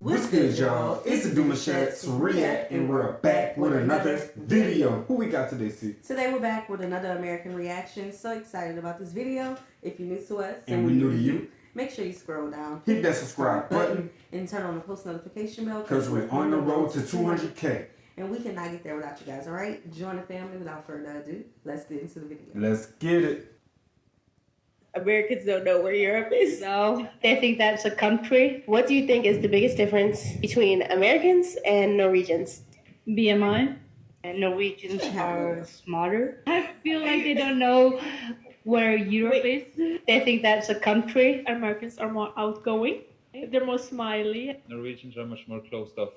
What's good, y'all? It's the Demouchets React, and we're back with another video. Who we got today, C? Today we're back with another American reaction. So excited about this video. If you're new to us and we're new to you, make sure you scroll down, hit that subscribe button, and turn on the post notification bell because we're on the road to 200K. And we cannot get there without you guys, alright? Join the family. Without further ado, let's get into the video. Let's get it. Americans don't know where Europe is. No, they think that's a country. What do you think is the biggest difference between Americans and Norwegians? BMI. And Norwegians are smarter. I feel like they don't know where Europe is. They think that's a country. Americans are more outgoing. They're more smiley. Norwegians are much more closed off.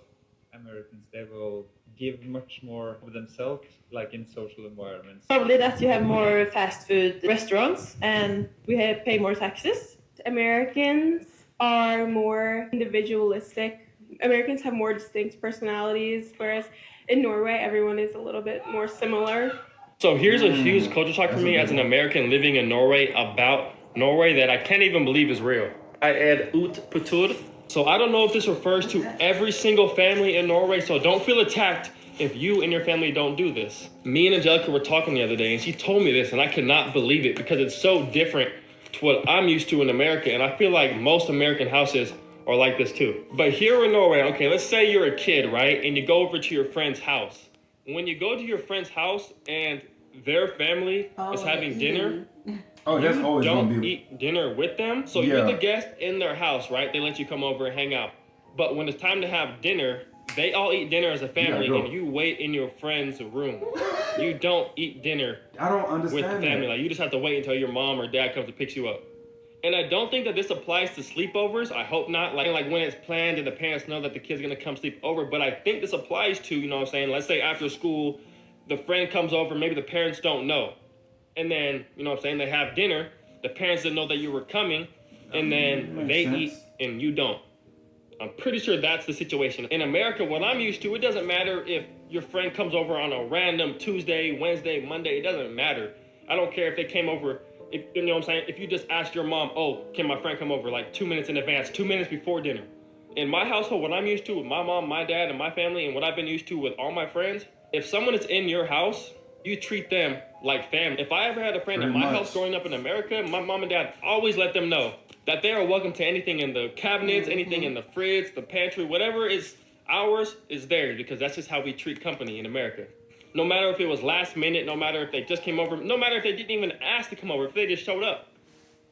Americans, they will give much more of themselves, like in social environments. Probably that you have more fast food restaurants and we pay more taxes. Americans are more individualistic. Americans have more distinct personalities, whereas in Norway, everyone is a little bit more similar. So here's a huge culture shock for me as an American living in Norway about Norway that I can't even believe is real. I add ut putur. So I don't know if this refers to every single family in Norway, so don't feel attacked if you and your family don't do this. Me and Angelica were talking the other day and she told me this and I could not believe it because it's so different to what I'm used to in America, and I feel like most American houses are like this too. But here in Norway, okay, let's say you're a kid, right? And you go over to your friend's house. When you go to your friend's house and their family is having dinner, that's always don't gonna be... eat dinner with them. So you're the guest in their house, right? They let you come over and hang out. But when it's time to have dinner, they all eat dinner as a family, and you wait in your friend's room. You don't eat dinner I don't understand with the family. that. Like, you just have to wait until your mom or dad comes to pick you up. And I don't think that this applies to sleepovers. I hope not. Like when it's planned and the parents know that the kid's gonna come sleep over. But I think this applies to, you know what I'm saying? Let's say after school, the friend comes over, maybe the parents don't know. And then, you know what I'm saying, they have dinner. The parents didn't know that you were coming. And then they eat and you don't. I'm pretty sure that's the situation. In America, what I'm used to, it doesn't matter if your friend comes over on a random Tuesday, Wednesday, Monday. It doesn't matter. I don't care if they came over, if, you know what I'm saying? If you just asked your mom, oh, can my friend come over like 2 minutes in advance, 2 minutes before dinner. In my household, what I'm used to with my mom, my dad, and my family, and what I've been used to with all my friends, if someone is in your house, you treat them like family. If I ever had a friend in my house growing up in America, my mom and dad always let them know that they are welcome to anything in the cabinets, anything in the fridge, the pantry, whatever is ours is theirs, because that's just how we treat company in America. No matter if it was last minute, no matter if they just came over, no matter if they didn't even ask to come over, if they just showed up.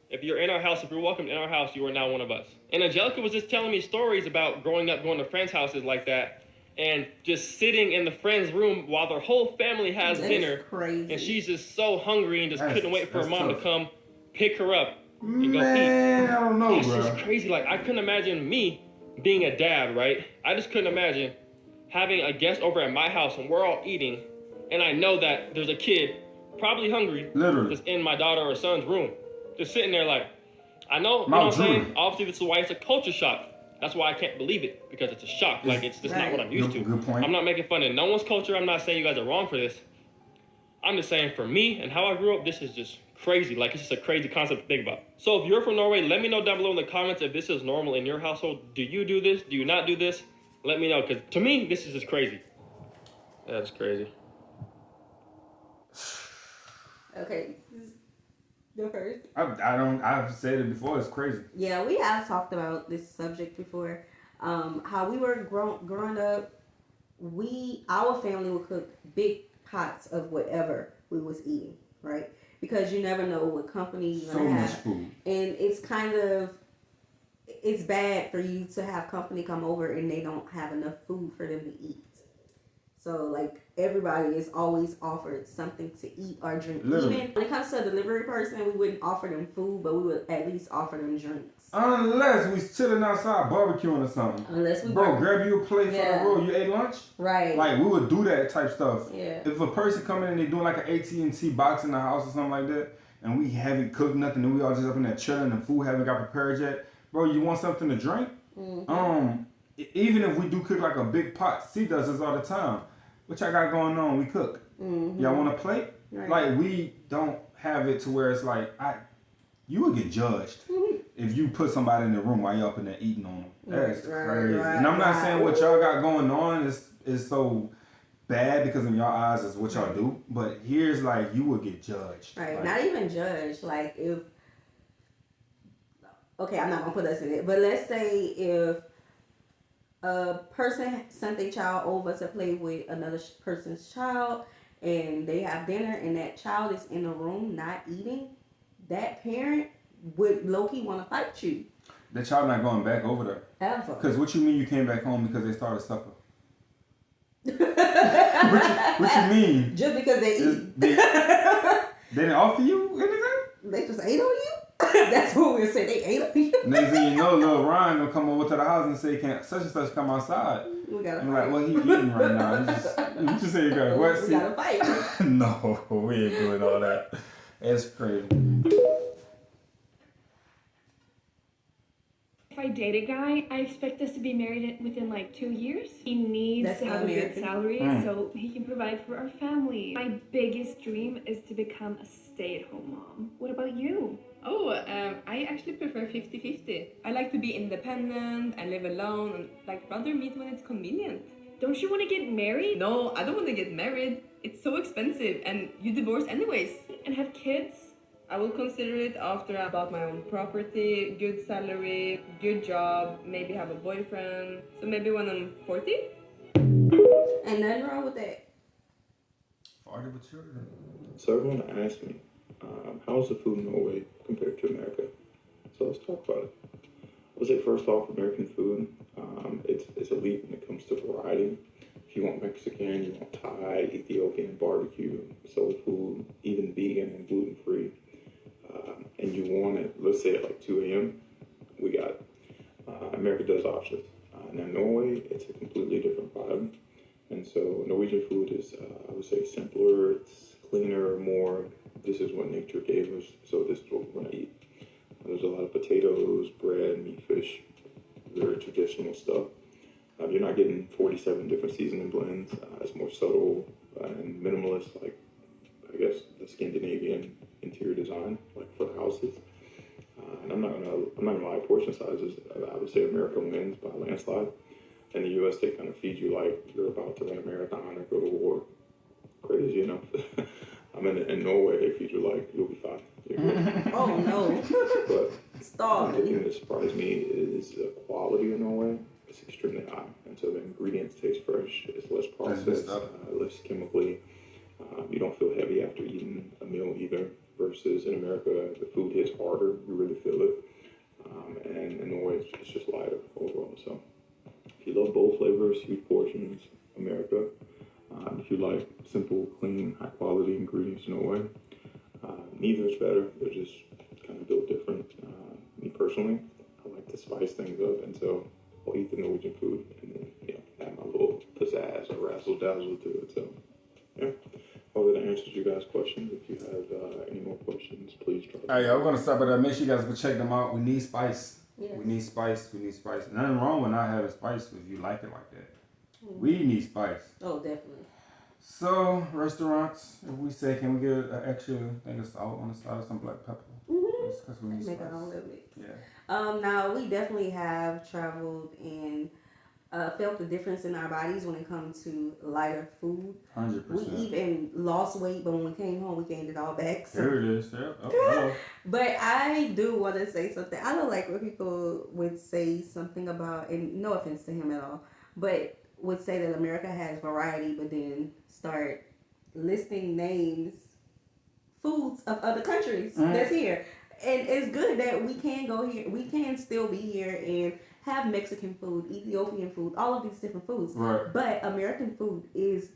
If you're in our house, if you're welcome in our house, you are now one of us. And Angelica was just telling me stories about growing up, going to friends' houses like that, and just sitting in the friend's room while their whole family has dinner. Crazy. And she's just so hungry and just couldn't wait for her mom to come pick her up and go eat. Man, I don't know, That's bro. just crazy. Like, I couldn't imagine me being a dad, right? I just couldn't imagine having a guest over at my house and we're all eating, and I know that there's a kid, probably hungry, just in my daughter or son's room, just sitting there like, I know, you know what I'm saying? Obviously, this is why it's a culture shock. That's why I can't believe it, because it's a shock. Like, it's just not what I'm used to. Good point. I'm not making fun of no one's culture. I'm not saying you guys are wrong for this. I'm just saying for me and how I grew up, this is just crazy. Like, it's just a crazy concept to think about. So if you're from Norway, let me know down below in the comments if this is normal in your household. Do you do this? Do you not do this? Let me know, because to me, this is just crazy. That's crazy. Okay. Go first. I've said it before, it's crazy. Yeah, we have talked about this subject before. How we were growing up, our family would cook big pots of whatever we was eating, right? Because you never know what company you're gonna have. So much food. And it's bad for you to have company come over and they don't have enough food for them to eat. So, like, everybody is always offered something to eat or drink. Literally. Even when it comes to a delivery person, we wouldn't offer them food, but we would at least offer them drinks. Unless we chilling outside barbecuing or something. Unless we grab you a plate for the road. You ate lunch? Right. Like, we would do that type stuff. Yeah. If a person come in and they doing like an AT&T box in the house or something like that, and we haven't cooked nothing, and we all just up in there chilling and food haven't got prepared yet, bro, you want something to drink? Even if we do cook like a big pot, C does this all the time. What y'all got going on? We cook. Y'all want a plate? Right. Like, we don't have it to where it's like, you would get judged if you put somebody in the room while you up in there eating on them. That's crazy. And I'm not saying what y'all got going on is so bad because in your eyes is what y'all do, but here's like you would get judged. Right, like, not even judged. Like if, okay, I'm not gonna put us in it, but let's say if a person sent their child over to play with another person's child, and they have dinner, and that child is in the room not eating, that parent would low-key want to fight you. The child not going back over there. Ever. Because what you mean you came back home because they started supper? what you mean? Just because they eat. They didn't offer you anything? They just ate on you? That's what we'll say. They ate on you. Next thing you know, little Ryan will come over to the house and say, "Can't such and such come outside?" We gotta I'm fight. like, well, he eating right now. You just say you got what? We gotta fight. No, we ain't doing all that. It's crazy. If I date a guy, I expect us to be married within like 2 years. He needs That's to have a good American. salary so he can provide for our family. My biggest dream is to become a stay-at-home mom. What about you? Oh, I actually prefer 50-50. I like to be independent and live alone and like rather meet when it's convenient. Don't you want to get married? No, I don't want to get married. It's so expensive and you divorce anyways. And have kids? I will consider it after I bought my own property, good salary, good job, maybe have a boyfriend. So maybe when I'm 40? Ain't nothing wrong with that. 40 with children. So everyone asked me, how's the food in Norway compared to America? So let's talk about it. I would say first off, American food, it's elite when it comes to variety. If you want Mexican, you want Thai, Ethiopian, barbecue, soul food, even vegan and gluten-free, and you want it, let's say at like 2 a.m., we got it. America does options. Now Norway, it's a completely different vibe. And so Norwegian food is, I would say, simpler, it's cleaner, more, this is what nature gave us, so this is what we're going to eat. There's a lot of potatoes, bread, meat, fish, very traditional stuff. You're not getting 47 different seasoning blends. It's more subtle and minimalist, like, I guess, the Scandinavian interior design, like for the houses. And I'm not gonna lie, portion sizes, I would say America wins by a landslide. In the US, they kind of feed you like you're about to run a marathon or go to war. Crazy enough. In Norway, they feed you like you'll be fine. Oh no. But Stop. the thing that surprised me is the quality in Norway. It's extremely high, and so the ingredients taste fresh. It's less processed, less chemically. You don't feel heavy after eating a meal either. Versus in America, the food hits harder. You really feel it. And in Norway, it's just lighter overall. So if you love both flavors, huge portions, America. If you like simple, clean, high quality ingredients, Norway. Neither is better. They're just kind of built different. Me personally, I like to spice things up, and so I'll eat the Norwegian food and then add my little pizzazz or razzle dazzle to it. So yeah, hopefully that answers you guys' questions. If you have any more questions, please drop. All right, we're gonna stop at that. Make sure you guys go check them out. We need spice. Yes. We need spice. We need spice. Nothing wrong with not having spice if you like it like that. We need spice. Oh, definitely. So restaurants, if we say, can we get an extra thing of salt on the side or some black pepper? Because we need Make spice. our own little mix. Yeah. Now we definitely have traveled and felt the difference in our bodies when it comes to lighter food. 100%. We even lost weight, but when we came home, we gained it all back. So. There it is. Yeah. Oh, hello. But I do want to say something. I don't like when people would say something about, and no offense to him at all, but would say that America has variety, but then start listing names, foods of other countries that's here. And it's good that we can go here. We can still be here and have Mexican food, Ethiopian food, all of these different foods. Right. But American food is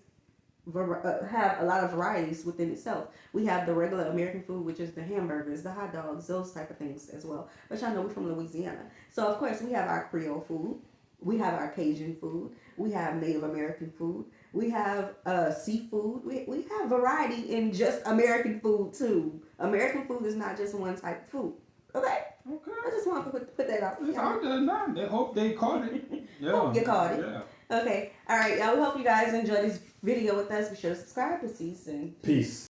have a lot of varieties within itself. We have the regular American food, which is the hamburgers, the hot dogs, those type of things as well. But y'all know we're from Louisiana. So, of course, we have our Creole food. We have our Cajun food. We have Native American food. We have seafood. We have variety in just American food, too. American food is not just one type of food. Okay? Okay. I just want to put that out. It's out there now. They hope they caught it. Yeah. Hope you caught it. Yeah. Okay. All right, y'all. We hope you guys enjoyed this video with us. Be sure to subscribe to Season. Peace.